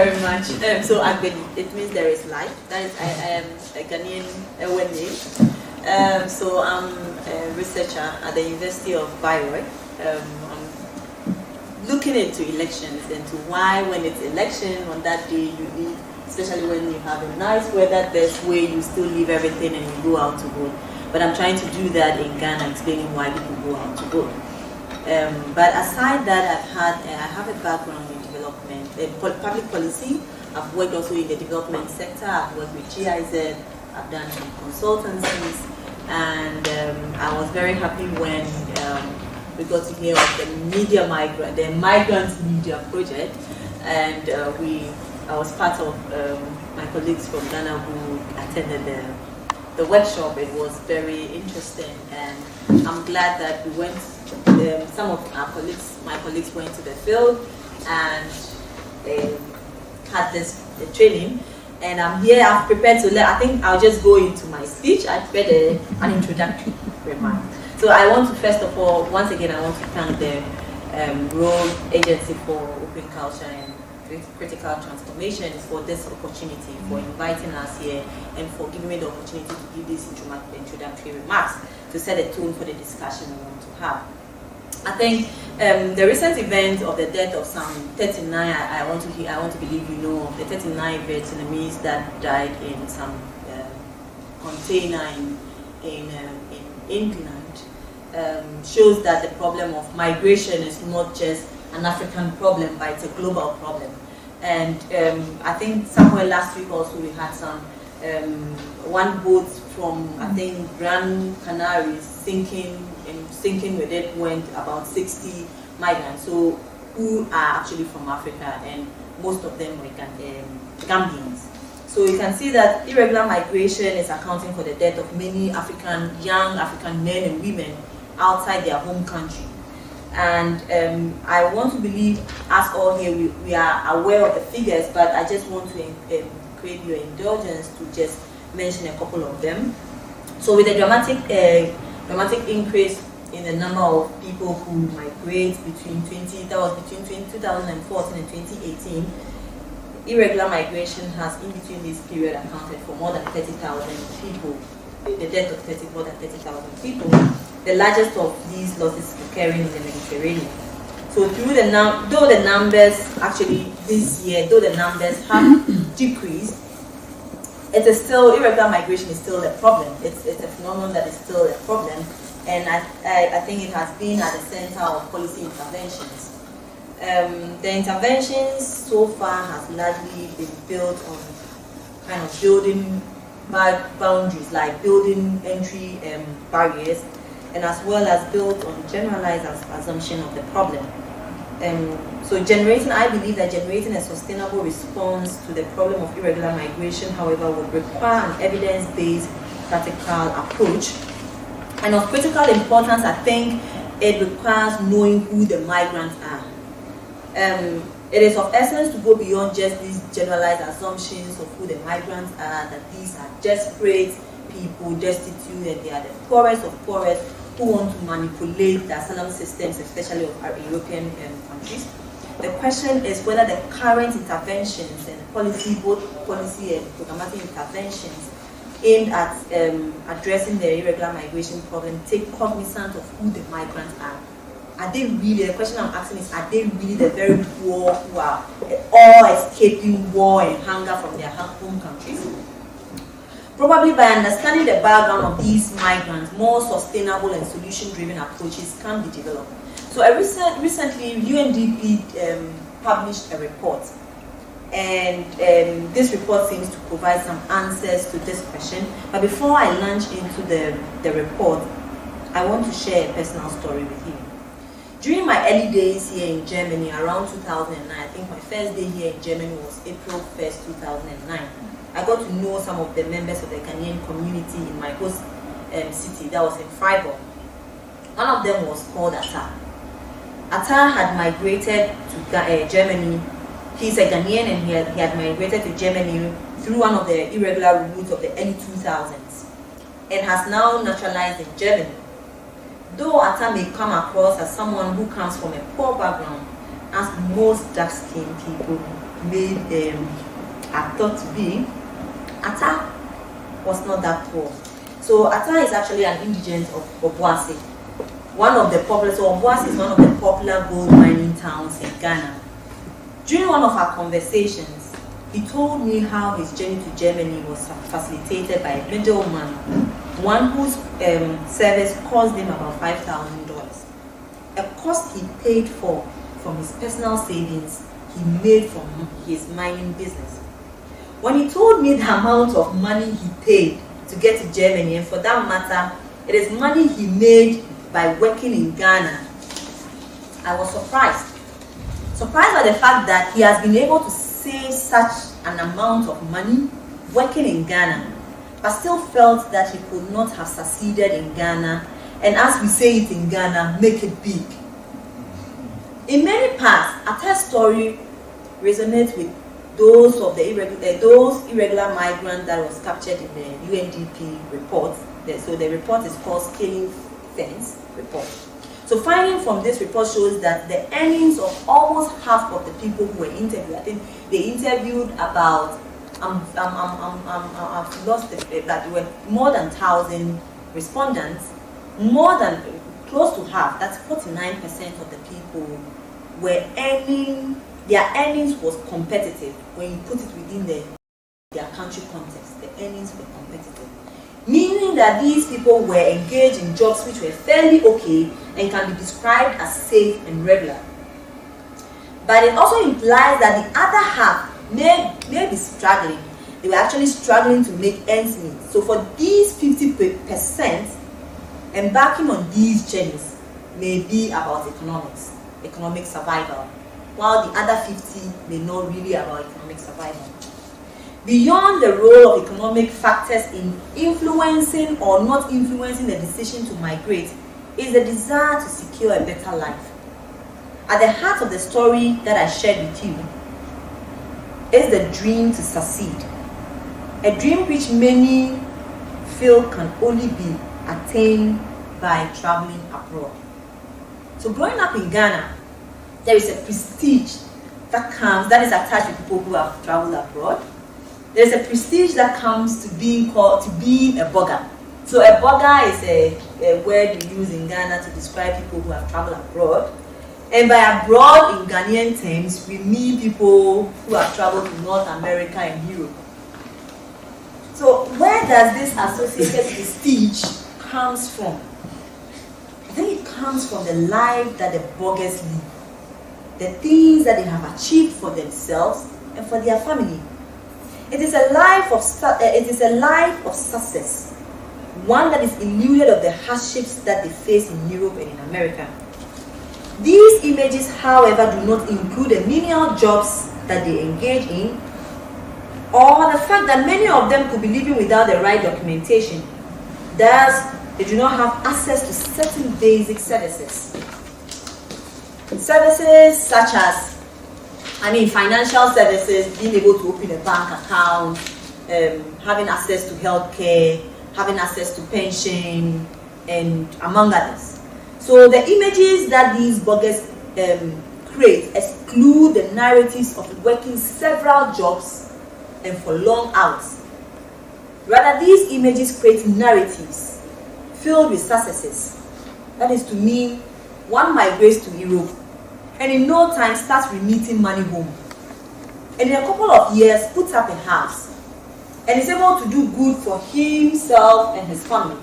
very much. So I've been, it means there is life. That is, I am a Ghanaian name. So I'm a researcher at the University of Bayreuth. I'm looking into elections and to why when it's election on that day you need, especially when you have a nice weather, there's way you still leave everything and you go out to vote. But I'm trying to do that in Ghana, explaining why people go out to vote. But aside that, I have a background in development, public policy. I've worked also in the development sector. I've worked with GIZ. I've done some consultancies, and I was very happy when we got to hear of the Migrant Media Project, and I was part of my colleagues from Ghana who attended the workshop. It was very interesting, and I'm glad that we went. Some of my colleagues went to the field and had this training, and I'm here. I've prepared to I think I'll just go into my speech. I prepared an introductory remark. So I want to first of all, once again, I want to thank the Role Agency for Open Culture and Critical Transformation for this opportunity, for inviting us here, and for giving me the opportunity to give these introductory remarks to set a tone for the discussion we want to have. I think the recent event of the death of some 39, I want to believe you know of the 39 Vietnamese that died in some container in England, shows that the problem of migration is not just an African problem, but it's a global problem. And I think somewhere last week also we had some one boat from I think Gran Canaria sinking with it went about 60 migrants, so who are actually from Africa, and most of them were Gambians. So you can see that irregular migration is accounting for the death of many young African men and women outside their home country. And I want to believe, as all here, we are aware of the figures, but I just want to create your indulgence to just mention a couple of them. So with the dramatic increase in the number of people who migrate between 2014 and 2018, irregular migration has in between this period accounted for more than 30,000 people, the death of more than 30,000 people. The largest of these losses occurring in the Mediterranean. So though the numbers actually this year, though the numbers have decreased, it is still, irregular migration is still a problem. It's a phenomenon that is still a problem, and I think it has been at the center of policy interventions. The interventions so far has largely been built on kind of building boundaries, like building entry barriers, and as well as built on generalized assumption of the problem. So I believe that generating a sustainable response to the problem of irregular migration, however, would require an evidence-based practical approach. And of critical importance, I think it requires knowing who the migrants are. It is of essence to go beyond just these generalized assumptions of who the migrants are, that these are desperate people, destitute, and they are the poorest of poorest who want to manipulate the asylum systems, especially of our European countries. The question is whether the current interventions and both policy and programmatic interventions aimed at addressing the irregular migration problem take cognizance of who the migrants are. Are they really, the question I'm asking is, are they really the very poor who are all escaping war and hunger from their home countries? Probably by understanding the background of these migrants, more sustainable and solution-driven approaches can be developed. So recently, UNDP published a report, and this report seems to provide some answers to this question. But before I launch into the report, I want to share a personal story with you. During my early days here in Germany, around 2009, I think my first day here in Germany was April 1st, 2009. I got to know some of the members of the Ghanaian community in my host city, that was in Freiburg. One of them was called Atta. Atta had migrated to Germany. He's a Ghanaian, and he had migrated to Germany through one of the irregular routes of the early 2000s and has now naturalized in Germany. Though Atta may come across as someone who comes from a poor background, as most dark-skinned people are thought to be, Ata was not that poor. So Ata is actually an indigent of Obuasi. One of the popular, so Obuasi is one of the popular gold mining towns in Ghana. During one of our conversations, he told me how his journey to Germany was facilitated by a middleman, one whose service cost him about $5,000, a cost he paid for from his personal savings he made from his mining business. When he told me the amount of money he paid to get to Germany, and for that matter, it is money he made by working in Ghana, I was surprised. Surprised by the fact that he has been able to save such an amount of money working in Ghana, but still felt that he could not have succeeded in Ghana, and as we say it in Ghana, make it big. In many parts, Ata's story resonates with those of the irregular migrants that was captured in the UNDP report. So the report is called Scaling Fence Report. So finding from this report shows that the earnings of almost half of the people who were interviewed, I think they interviewed about, I've lost it, that there were more than 1,000 respondents, more than, close to half, that's 49% of the people were earning, their earnings was competitive. When you put it within their country context, the earnings were competitive. Meaning that these people were engaged in jobs which were fairly okay and can be described as safe and regular. But it also implies that the other half may be struggling. They were actually struggling to make ends meet. So for these 50%, embarking on these journeys may be about economic survival, while the other 50 may not really about economic survival. Beyond the role of economic factors in influencing or not influencing the decision to migrate is the desire to secure a better life. At the heart of the story that I shared with you is the dream to succeed, a dream which many feel can only be attained by traveling abroad. So growing up in Ghana, there is a prestige that is attached to people who have traveled abroad. There's a prestige that comes to being a burger. So a burger is a word we use in Ghana to describe people who have traveled abroad. And by abroad in Ghanaian terms, we mean people who have traveled to North America and Europe. So where does this associated prestige comes from? I think it comes from the life that the burgers live, the things that they have achieved for themselves and for their family. It is a life of success, one that is eluded of the hardships that they face in Europe and in America. These images, however, do not include the menial jobs that they engage in, or the fact that many of them could be living without the right documentation. Thus, they do not have access to certain basic services. Services such as financial services, being able to open a bank account, having access to healthcare, having access to pension, and among others. So the images that these bloggers create exclude the narratives of working several jobs and for long hours. Rather, these images create narratives filled with successes. That is to mean one migrates to Europe and in no time starts remitting money home. And in a couple of years puts up a house and is able to do good for himself and his family.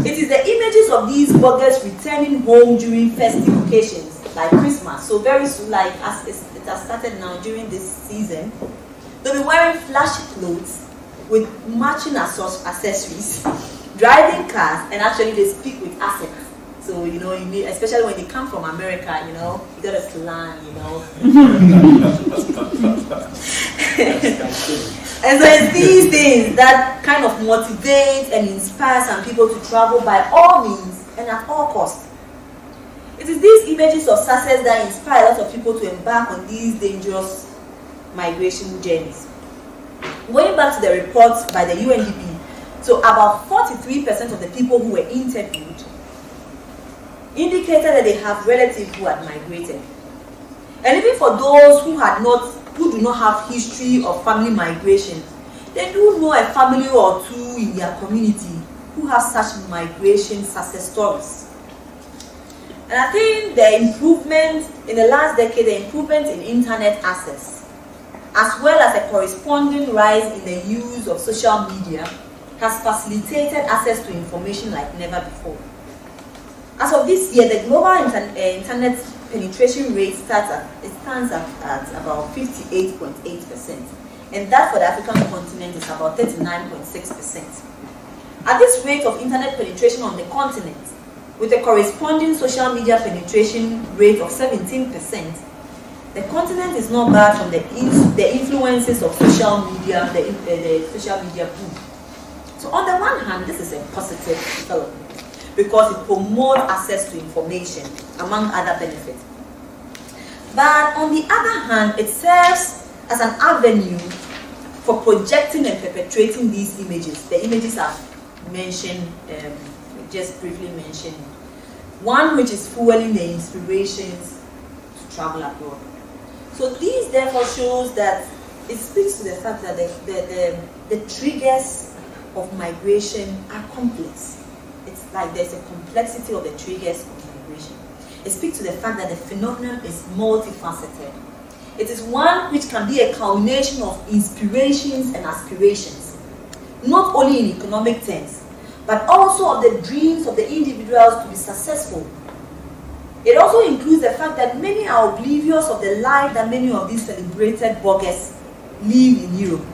It is the images of these bloggers returning home during festive occasions like Christmas. So very soon, like as it has started now during this season, they'll be wearing flashy clothes with matching accessories, driving cars, and actually they speak with accents. So, you need, especially when they come from America, you got a slang, And so it's these things that kind of motivate and inspire some people to travel by all means and at all costs. It is these images of success that inspire a lot of people to embark on these dangerous migration journeys. Going back to the reports by the UNDP, so about 43% of the people who were interviewed indicated that they have relatives who had migrated. And even for those who had not who do not have history of family migration, they do know a family or two in their community who have such migration success stories. And I think the improvement in the last decade, the improvement in internet access, as well as a corresponding rise in the use of social media, has facilitated access to information like never before. As of this year, the global internet penetration rate stands at about 58.8%, and that for the African continent is about 39.6%. At this rate of internet penetration on the continent, with a corresponding social media penetration rate of 17%, the continent is not bad from the influences of social media, the social media boom. So on the one hand, this is a positive development because it promotes access to information, among other benefits. But on the other hand, it serves as an avenue for projecting and perpetuating these images. The images I've mentioned, just briefly mentioned. One which is fueling the inspirations to travel abroad. So these therefore shows that it speaks to the fact that the triggers of migration are complex. It's like there's a complexity of the triggers of migration. It speaks to the fact that the phenomenon is multifaceted. It is one which can be a culmination of inspirations and aspirations, not only in economic terms, but also of the dreams of the individuals to be successful. It also includes the fact that many are oblivious of the life that many of these celebrated bloggers live in Europe.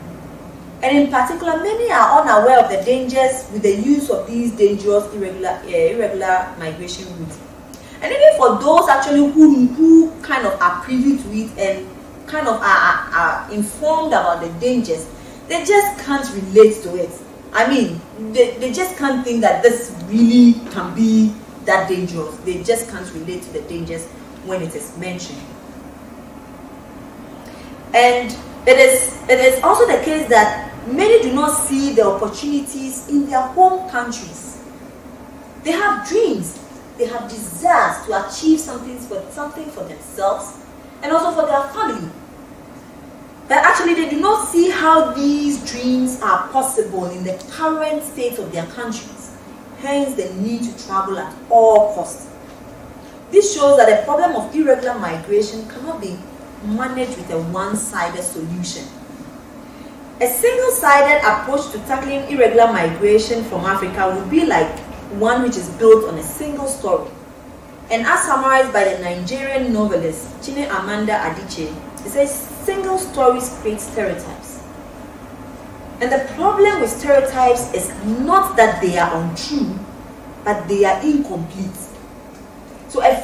And in particular, many are unaware of the dangers with the use of these dangerous irregular migration routes. And even for those actually who kind of are privy to it and kind of are informed about the dangers, they just can't relate to it. I mean, they just can't think that this really can be that dangerous. They just can't relate to the dangers when it is mentioned. And it is also the case that many do not see the opportunities in their home countries. They have dreams, they have desires to achieve something for themselves and also for their family. But actually they do not see how these dreams are possible in the current state of their countries. Hence the need to travel at all costs. This shows that the problem of irregular migration cannot be managed with a one-sided solution. A single-sided approach to tackling irregular migration from Africa would be like one which is built on a single story. And as summarized by the Nigerian novelist Chine Amanda Adichie, it says single stories create stereotypes. And the problem with stereotypes is not that they are untrue, but they are incomplete. So a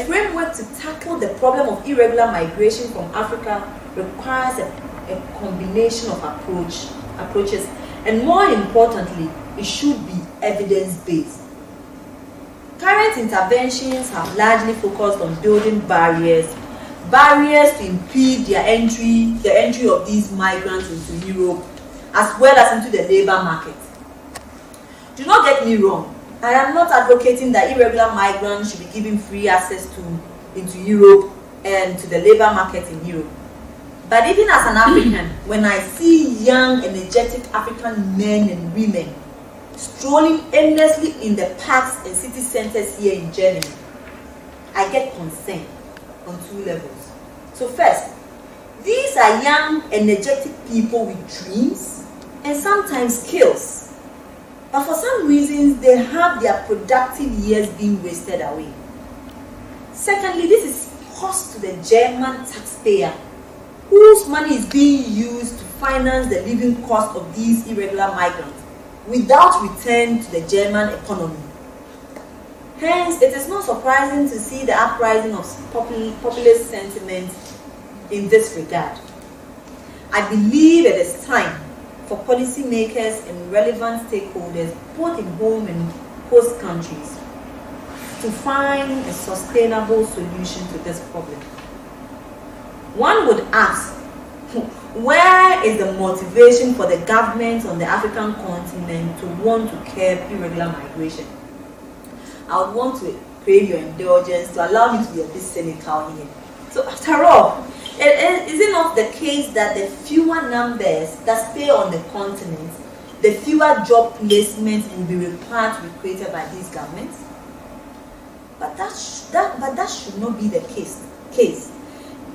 framework to tackle the problem of irregular migration from Africa requires a combination of approaches, and more importantly, it should be evidence-based. Current interventions have largely focused on building barriers to impede the entry of these migrants into Europe, as well as into the labor market. Do not get me wrong, I am not advocating that irregular migrants should be given free access into Europe and to the labor market in Europe. But even as an African, when I see young, energetic African men and women strolling aimlessly in the parks and city centers here in Germany, I get concerned on two levels. So first, these are young, energetic people with dreams and sometimes skills. But for some reasons, they have their productive years being wasted away. Secondly, this is cost to the German taxpayer, whose money is being used to finance the living cost of these irregular migrants without return to the German economy. Hence, it is not surprising to see the uprising of populist sentiment in this regard. I believe it is time for policymakers and relevant stakeholders, both in home and host countries, to find a sustainable solution to this problem. One would ask, where is the motivation for the government on the African continent to want to curb irregular migration? I would want to crave your indulgence to allow me to be a bit cynical here. So after all, Is it not the case that the fewer numbers that stay on the continent, the fewer job placements will be required to be created by these governments? But that should not be the case.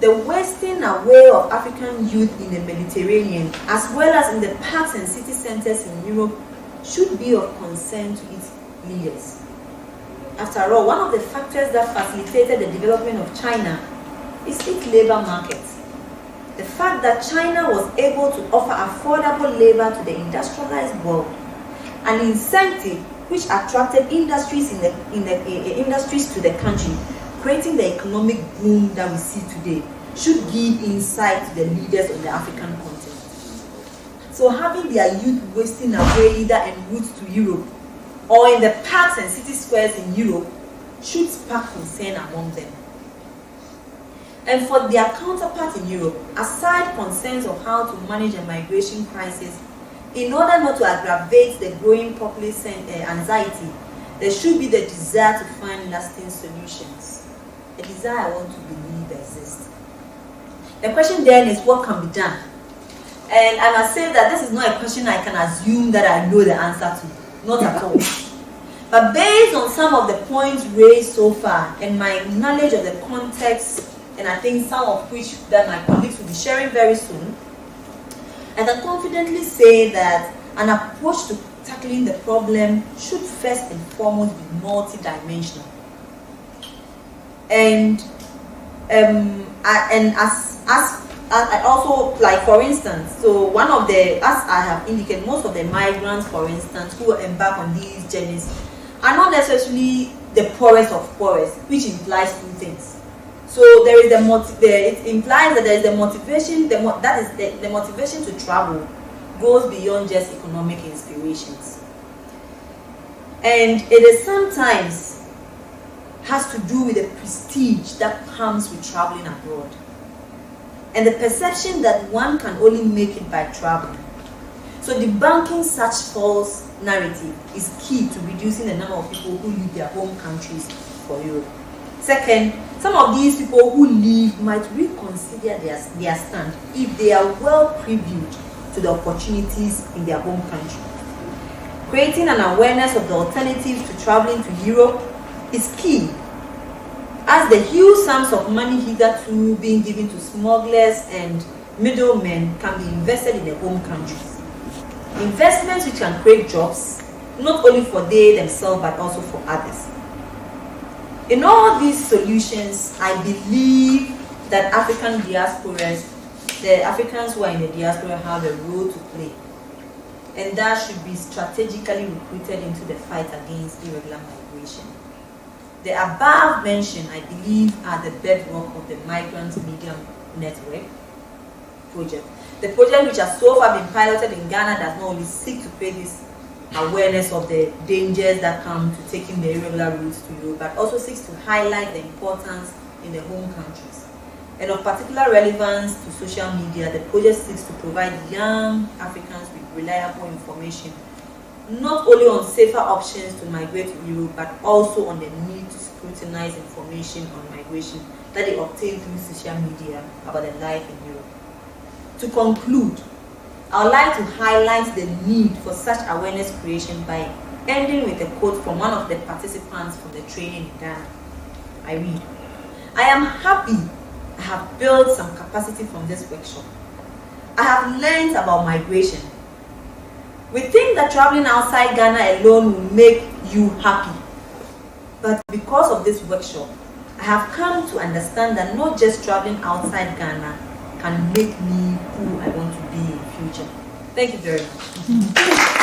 The wasting away of African youth in the Mediterranean, as well as in the parks and city centers in Europe, should be of concern to its leaders. After all, one of the factors that facilitated the development of China is its labor market. The fact that China was able to offer affordable labor to the industrialized world, an incentive which attracted industries industries to the country, creating the economic boom that we see today, should give insight to the leaders of the African continent. So having their youth wasting away either en route to Europe or in the parks and city squares in Europe should spark concern among them. And for their counterparts in Europe, aside concerns of how to manage a migration crisis, in order not to aggravate the growing populist anxiety, there should be the desire to find lasting solutions. A desire I want to believe exists. The question then is, what can be done? And I must say that this is not a question I can assume that I know the answer to. Not at all. But based on some of the points raised so far and my knowledge of the context, and I think some of which that my colleagues will be sharing very soon, I can confidently say that an approach to tackling the problem should first and foremost be multidimensional. And as I also, like for instance, so one of the, as I have indicated, most of the migrants, for instance, who embark on these journeys are not necessarily the poorest of poorest, which implies two things. So there is it implies that there is the motivation, the motivation to travel goes beyond just economic inspirations. And it is sometimes has to do with the prestige that comes with traveling abroad, and the perception that one can only make it by traveling. So debunking such false narrative is key to reducing the number of people who leave their home countries for Europe. Second, some of these people who leave might reconsider their stand if they are well previewed to the opportunities in their home country. Creating an awareness of the alternatives to traveling to Europe is key, as the huge sums of money hitherto being given to smugglers and middlemen can be invested in their home countries. Investments which can create jobs, not only for they themselves but also for others. In all these solutions, I believe that African diasporas, the Africans who are in the diaspora, have a role to play, and that should be strategically recruited into the fight against irregular migration. The above mentioned, I believe, are the bedrock of the Migrant Media Network project. The project, which has so far been piloted in Ghana, does not only seek to create this awareness of the dangers that come to taking the irregular routes to Europe, but also seeks to highlight the importance in the home countries. And of particular relevance to social media, the project seeks to provide young Africans with reliable information, not only on safer options to migrate to Europe, but also on the need to scrutinize information on migration that they obtain through social media about their life in Europe. To conclude, I would like to highlight the need for such awareness creation by ending with a quote from one of the participants from the training in Ghana. I read, "I am happy I have built some capacity from this workshop. I have learned about migration. We think that traveling outside Ghana alone will make you happy. But because of this workshop, I have come to understand that not just traveling outside Ghana can make me who I want to be in the future." Thank you very much.